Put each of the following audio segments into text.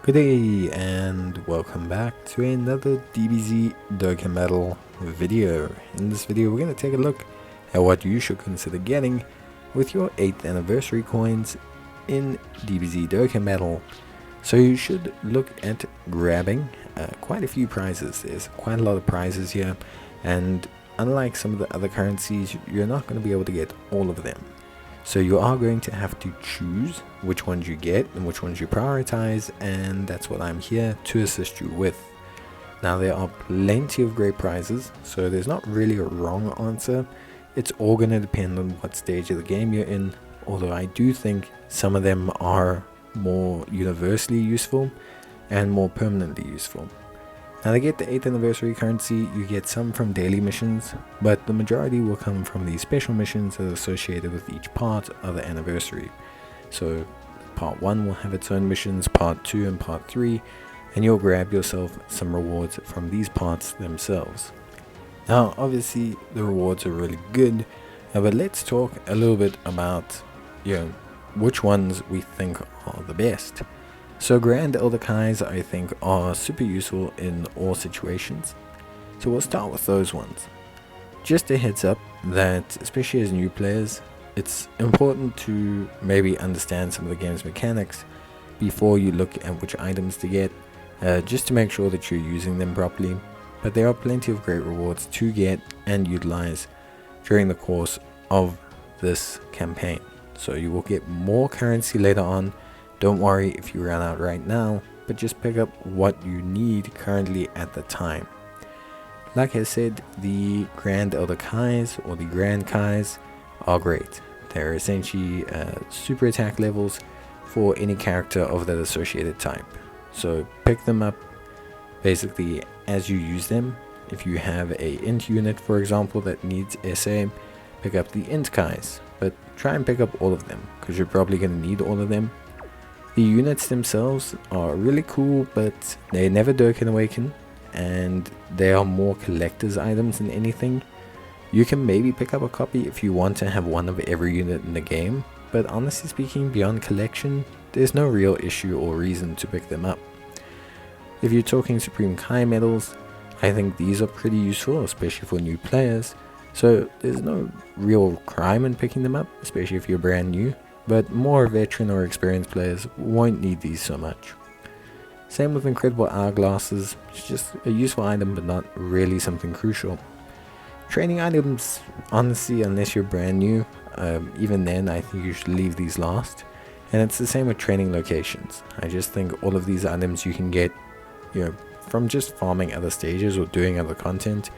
Good day and welcome back to another Dbz Dokkan battle video. In this video we're going to take a look at what you should consider getting with your 8th anniversary coins in Dbz Dokkan battle. So you should look at grabbing quite a few prizes. There's quite a lot of prizes here, and unlike some of the other currencies, you're not going to be able to get all of them. So you are going to have to choose which ones you get and which ones you prioritize, and that's what I'm here to assist you with. Now there are plenty of great prizes, so there's not really a wrong answer. It's all going to depend on what stage of the game you're in, although I do think some of them are more universally useful and more permanently useful. Now to get the 8th anniversary currency, you get some from daily missions, but the majority will come from the special missions that are associated with each part of the anniversary. So part 1 will have its own missions, part 2 and part 3, and you'll grab yourself some rewards from these parts themselves. Now obviously the rewards are really good, but let's talk a little bit about which ones we think are the best. So Grand Elder Kais I think are super useful in all situations. So we'll start with those ones. Just a heads up that especially as new players, it's important to maybe understand some of the game's mechanics before you look at which items to get, just to make sure that you're using them properly. But there are plenty of great rewards to get and utilize during the course of this campaign. So you will get more currency later on. Don't worry if you run out right now, but just pick up what you need currently at the time. Like I said, the Grand Elder Kais or the Grand Kais are great. They're essentially super attack levels for any character of that associated type. So pick them up basically as you use them. If you have a int unit, for example, that needs SA, pick up the int Kais, but try and pick up all of them because you're probably going to need all of them. The units themselves are really cool, but they never Dokkan Awaken, and they are more collector's items than anything. You can maybe pick up a copy if you want to have one of every unit in the game, but honestly speaking, beyond collection, there's no real issue or reason to pick them up. If you're talking Supreme Kai medals, I think these are pretty useful, especially for new players, so there's no real crime in picking them up, especially if you're brand new. But more veteran or experienced players won't need these so much. Same with Incredible Hourglasses, it's just a useful item but not really something crucial. Training items, honestly, unless you're brand new, even then I think you should leave these last. And it's the same with training locations. I just think all of these items you can get from just farming other stages or doing other content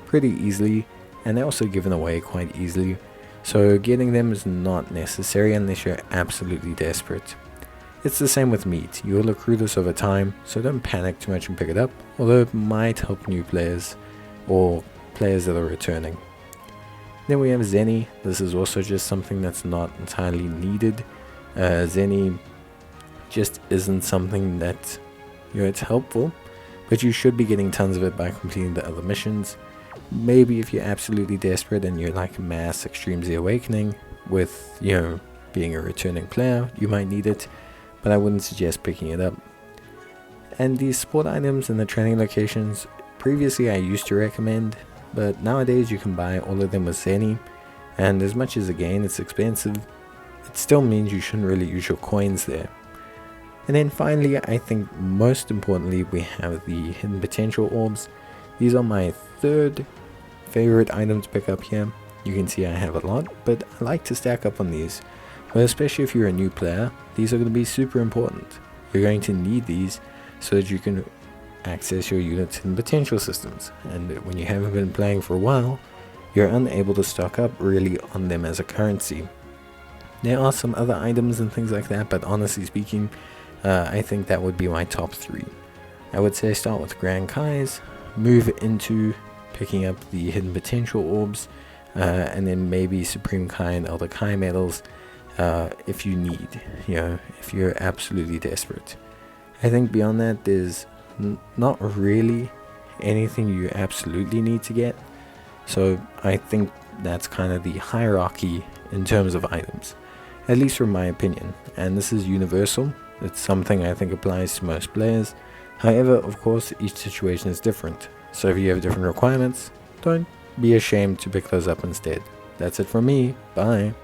pretty easily, and they're also given away quite easily. So getting them is not necessary unless you're absolutely desperate. It's the same with meat. You'll accrue this over time, so don't panic too much and pick it up, although it might help new players or players that are returning. Then we have Zeni. This is also just something that's not entirely needed. Zeni just isn't something that it's helpful, but you should be getting tons of it by completing the other missions. Maybe if you're absolutely desperate and you're like Mass Extreme Z Awakening with, being a returning player, you might need it, but I wouldn't suggest picking it up. And these sport items and the training locations, previously I used to recommend, but nowadays you can buy all of them with Zeni, and as much as again it's expensive, it still means you shouldn't really use your coins there. And then finally, I think most importantly, we have the Hidden Potential Orbs. These are my third favorite item to pick up here. You can see I have a lot, but I like to stack up on these. But especially if you're a new player, these are going to be super important. You're going to need these so that you can access your units in potential systems. And when you haven't been playing for a while, you're unable to stock up really on them as a currency. There are some other items and things like that, but honestly speaking, I think that would be my top 3. I would say start with Grand Kais, move into picking up the Hidden Potential Orbs, and then maybe Supreme Kai and Elder Kai medals if you need, if you're absolutely desperate. I think beyond that there's not really anything you absolutely need to get, so I think that's kind of the hierarchy in terms of items, at least from my opinion, and this is universal. It's something I think applies to most players. However, of course, each situation is different. So if you have different requirements, don't be ashamed to pick those up instead. That's it from me. Bye.